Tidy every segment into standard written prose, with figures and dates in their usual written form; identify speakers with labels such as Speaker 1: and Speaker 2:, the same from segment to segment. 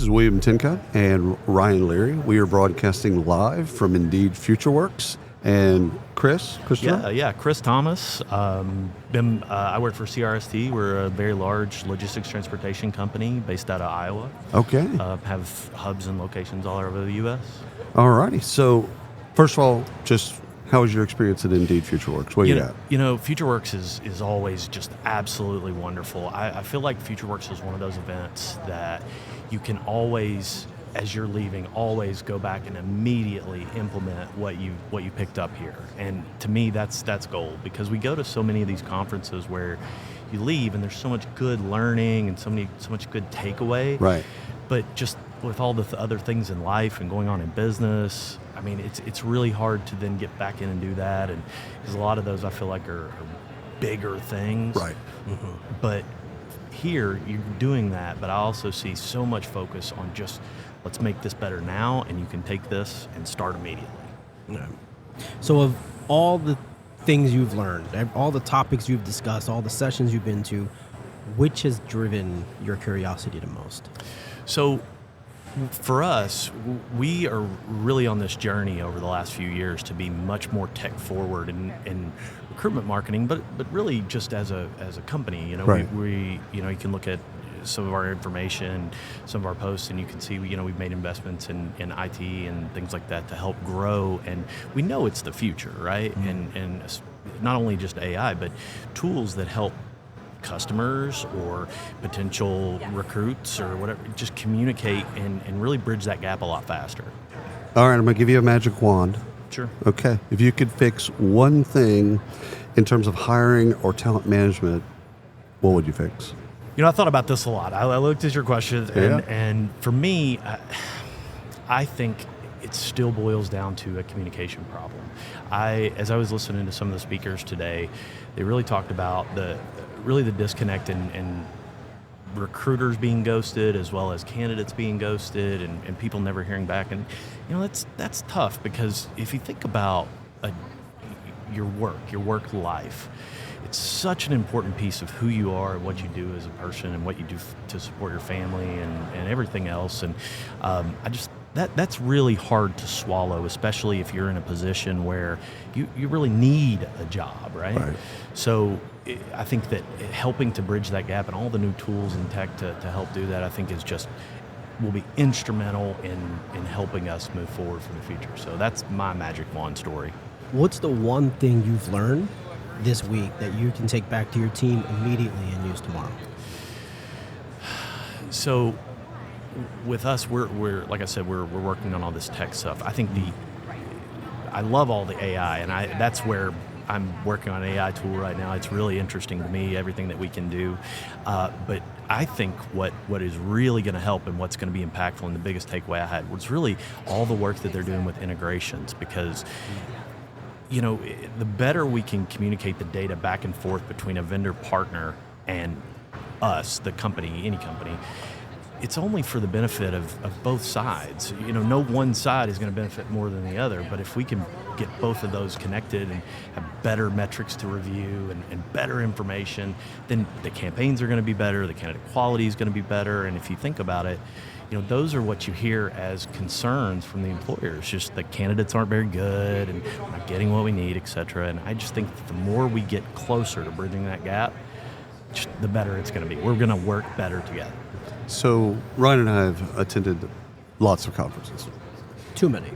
Speaker 1: is William Tinka and Ryan Leary. We are broadcasting live from Indeed FutureWorks. And Christopher?
Speaker 2: Yeah, Chris Thomas. I work for CRST. We're a very large logistics transportation company based out of Iowa.
Speaker 1: Okay.
Speaker 2: Have hubs and locations all over the U.S.
Speaker 1: All righty. So, first of all, just how was your experience at Indeed FutureWorks? What you got?
Speaker 2: FutureWorks is always just absolutely wonderful. I feel like FutureWorks is one of those events that you can always, as you're leaving, always go back and immediately implement what you picked up here. And to me, that's gold, because we go to so many of these conferences where you leave and there's so much good learning and so much good takeaway.
Speaker 1: Right.
Speaker 2: But just with all the other things in life and going on in business, I mean, it's really hard to then get back in and do that. And because a lot of those I feel like are bigger things.
Speaker 1: Right.
Speaker 2: Mm-hmm. But here you're doing that, but I also see so much focus on just let's make this better now, and you can take this and start immediately.
Speaker 3: Yeah. So of all the things you've learned, all the topics you've discussed, all the sessions you've been to, which has driven your curiosity the most?
Speaker 2: So for us, we are really on this journey over the last few years to be much more tech forward in recruitment marketing, but really just as a company.
Speaker 1: Right.
Speaker 2: we you can look at some of our information, some of our posts, and you can see we've made investments in IT and things like that to help grow, and we know it's the future, right? Mm-hmm. And not only just AI, but tools that help customers or potential recruits or whatever just communicate and really bridge that gap a lot faster.
Speaker 1: All right, I'm going to give you a magic wand.
Speaker 2: Sure.
Speaker 1: Okay. If you could fix one thing in terms of hiring or talent management, what would you fix?
Speaker 2: I thought about this a lot. I looked at your question, and for me, I think it still boils down to a communication problem. As I was listening to some of the speakers today, they really talked about the disconnect in recruiters being ghosted as well as candidates being ghosted and people never hearing back. And that's tough, because if you think about your work life, it's such an important piece of who you are and what you do as a person and what you do to support your family and everything else. And that's really hard to swallow, especially if you're in a position where you really need a job, right? So I think that helping to bridge that gap and all the new tools and tech to help do that, I think will be instrumental in helping us move forward for the future. So that's my magic wand story.
Speaker 3: What's the one thing you've learned this week that you can take back to your team immediately and use tomorrow?
Speaker 2: So with us, we're like I said, we're working on all this tech stuff. I think I love all the AI, and that's where I'm working on an AI tool right now. It's really interesting to me, everything that we can do. But I think what is really going to help and what's going to be impactful, and the biggest takeaway I had, was really all the work that they're doing with integrations, because the better we can communicate the data back and forth between a vendor partner and us, the company, any company, it's only for the benefit of both sides. No one side is going to benefit more than the other, but if we can get both of those connected and have better metrics to review and better information, then the campaigns are going to be better, the candidate quality is going to be better, and if you think about it, those are what you hear as concerns from the employers, just the candidates aren't very good and we're not getting what we need, et cetera. And I just think that the more we get closer to bridging that gap, the better it's going to be. We're going to work better together.
Speaker 1: So Ryan and I have attended lots of conferences.
Speaker 3: Too many.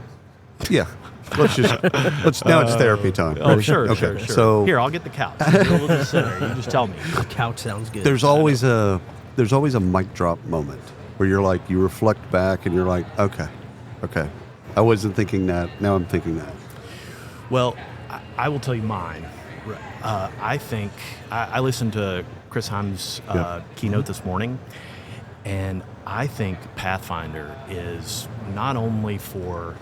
Speaker 1: Yeah. Now it's therapy time.
Speaker 2: Oh, sure,
Speaker 1: okay.
Speaker 2: Sure.
Speaker 1: So
Speaker 2: here, I'll get the couch. We'll just sit there. You just tell me.
Speaker 3: The couch sounds good.
Speaker 1: There's always a mic drop moment where you're like, you reflect back and you're like, okay, I wasn't thinking that. Now I'm thinking that.
Speaker 2: Well, I will tell you mine. I think I listened to Chris Heim's keynote this morning, and I think Pathfinder is not only for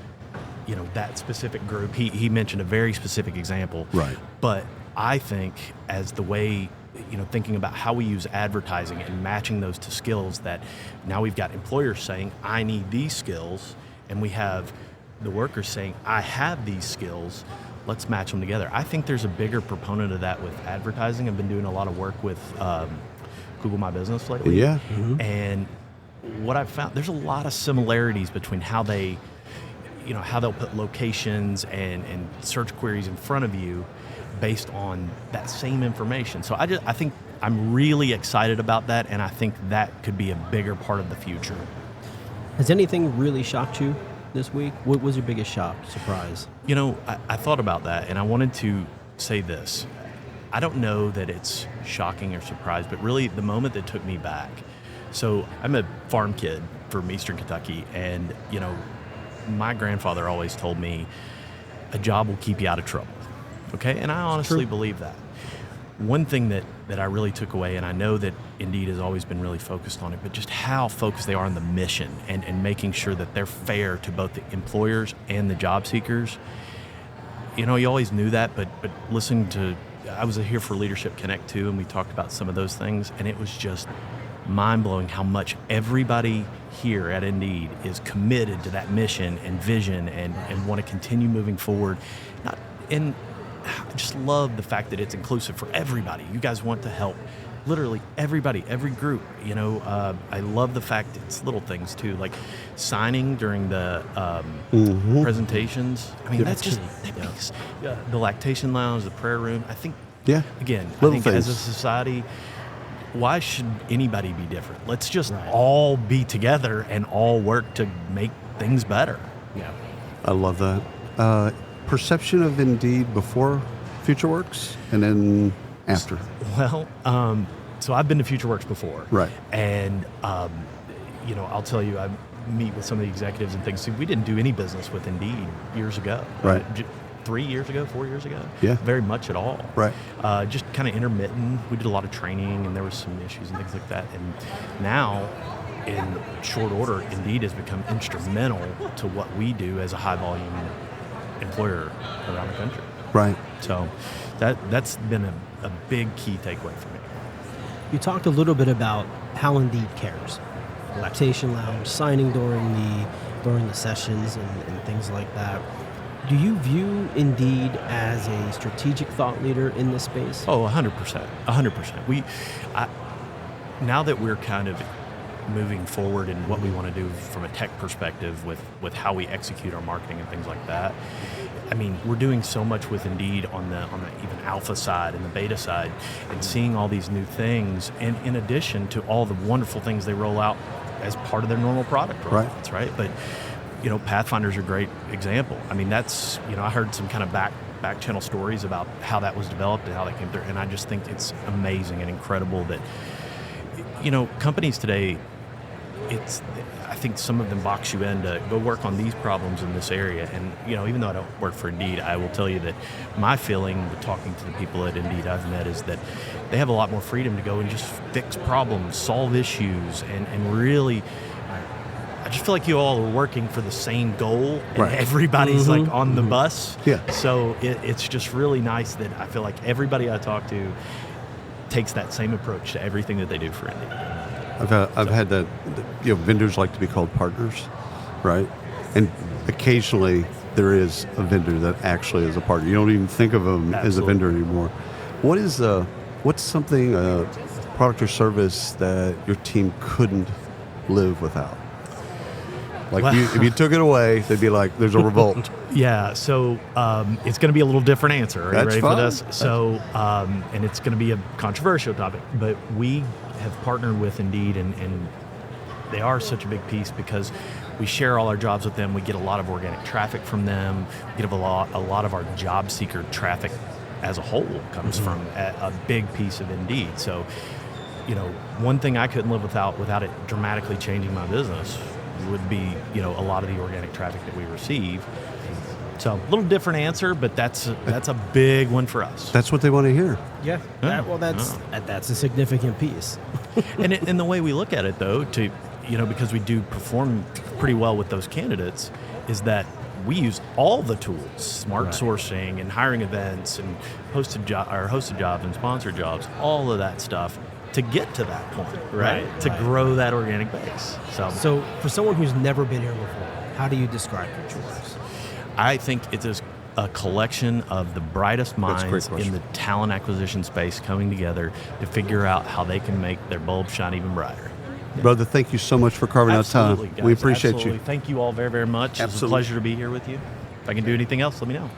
Speaker 2: that specific group. He mentioned a very specific example,
Speaker 1: right?
Speaker 2: But I think as the way thinking about how we use advertising and matching those to skills, that now we've got employers saying, I need these skills, and we have the workers saying, I have these skills, let's match them together. I think there's a bigger proponent of that with advertising. I've been doing a lot of work with Google My Business lately.
Speaker 1: Yeah.
Speaker 2: And what I've found, there's a lot of similarities between how they, how they'll put locations and search queries in front of you based on that same information. So I think I'm really excited about that, and I think that could be a bigger part of the future.
Speaker 3: Has anything really shocked you this week? What was your biggest shock, surprise?
Speaker 2: I thought about that, and I wanted to say this. I don't know that it's shocking or surprised, but really the moment that took me back. So I'm a farm kid from Eastern Kentucky, and, my grandfather always told me a job will keep you out of trouble. Okay? And I honestly believe that. One thing that I really took away, and I know that Indeed has always been really focused on it, but just how focused they are on the mission and making sure that they're fair to both the employers and the job seekers. You always knew that, but listening to, I was here for Leadership Connect too, and we talked about some of those things, and it was just mind-blowing how much everybody here at Indeed is committed to that mission and vision and want to continue moving forward. And I just love the fact that it's inclusive for everybody. You guys want to help literally everybody, every group. I love the fact it's little things too, like signing during the presentations. I mean, that makes the lactation lounge, the prayer room. I think, again,
Speaker 1: little
Speaker 2: I think
Speaker 1: things.
Speaker 2: as a society, why should anybody be different? Let's just all be together and all work to make things better.
Speaker 3: Yeah.
Speaker 1: I love that. Perception of Indeed before FutureWorks and then after.
Speaker 2: Well, so I've been to FutureWorks before.
Speaker 1: Right.
Speaker 2: And, I'll tell you, I meet with some of the executives and things. See, we didn't do any business with Indeed years ago.
Speaker 1: Right.
Speaker 2: 3 years ago, 4 years ago.
Speaker 1: Yeah.
Speaker 2: Very much at all.
Speaker 1: Right.
Speaker 2: Just kind of intermittent. We did a lot of training, and there was some issues and things like that. And now, in short order, Indeed has become instrumental to what we do as a high-volume employer around the country.
Speaker 1: Right.
Speaker 2: So that's been a big key takeaway for me.
Speaker 3: You talked a little bit about how Indeed cares. Lactation lounge, signing during the sessions and things like that. Do you view Indeed as a strategic thought leader in this space?
Speaker 2: Oh, 100%. 100%. Now that we're kind of moving forward in what we want to do from a tech perspective with how we execute our marketing and things like that, I mean, we're doing so much with Indeed on the even alpha side and the beta side, and seeing all these new things, and in addition to all the wonderful things they roll out as part of their normal product rollouts, right? But Pathfinder's a great example. I mean, that's, I heard some kind of back channel stories about how that was developed and how that came through, and I just think it's amazing and incredible that, companies today, I think some of them box you in to go work on these problems in this area. And, even though I don't work for Indeed, I will tell you that my feeling with talking to the people at Indeed I've met is that they have a lot more freedom to go and just fix problems, solve issues, and really, I just feel like you all are working for the same goal, and everybody's like on the bus.
Speaker 1: Yeah.
Speaker 2: So it's just really nice that I feel like everybody I talk to takes that same approach to everything that they do for Indeed.
Speaker 1: I've had that, vendors like to be called partners, right? And occasionally there is a vendor that actually is a partner. You don't even think of them as a vendor anymore. What's something, a product or service that your team couldn't live without? Like, if you took it away, they'd be like, there's a revolt.
Speaker 2: Yeah, so it's going to be a little different answer. Are you ready
Speaker 1: fine.
Speaker 2: for this? So, and it's going to be a controversial topic, but we have partnered with Indeed, and they are such a big piece because we share all our jobs with them. We get a lot of organic traffic from them. We get a lot of our job seeker traffic as a whole comes from a big piece of Indeed. So, one thing I couldn't live without it dramatically changing my business would be, a lot of the organic traffic that we receive. So a little different answer, but that's a big one for us.
Speaker 1: That's what they want to hear.
Speaker 3: Yeah. That's a significant piece.
Speaker 2: And the way we look at it, though, because we do perform pretty well with those candidates, is that we use all the tools, smart sourcing and hiring events and hosted jobs and sponsored jobs, all of that stuff, to get to that point, right? To grow that organic base.
Speaker 3: So for someone who's never been here before, how do you describe FutureWorks?
Speaker 2: I think it is a collection of the brightest minds in the talent acquisition space coming together to figure out how they can make their bulb shine even brighter.
Speaker 1: Brother, thank you so much for carving
Speaker 2: Absolutely,
Speaker 1: out time.
Speaker 2: guys,
Speaker 1: We appreciate
Speaker 2: absolutely.
Speaker 1: you.
Speaker 2: Thank you all very, very much. It's a
Speaker 1: Absolutely.
Speaker 2: pleasure to be here with you. If I can do anything else, let me know.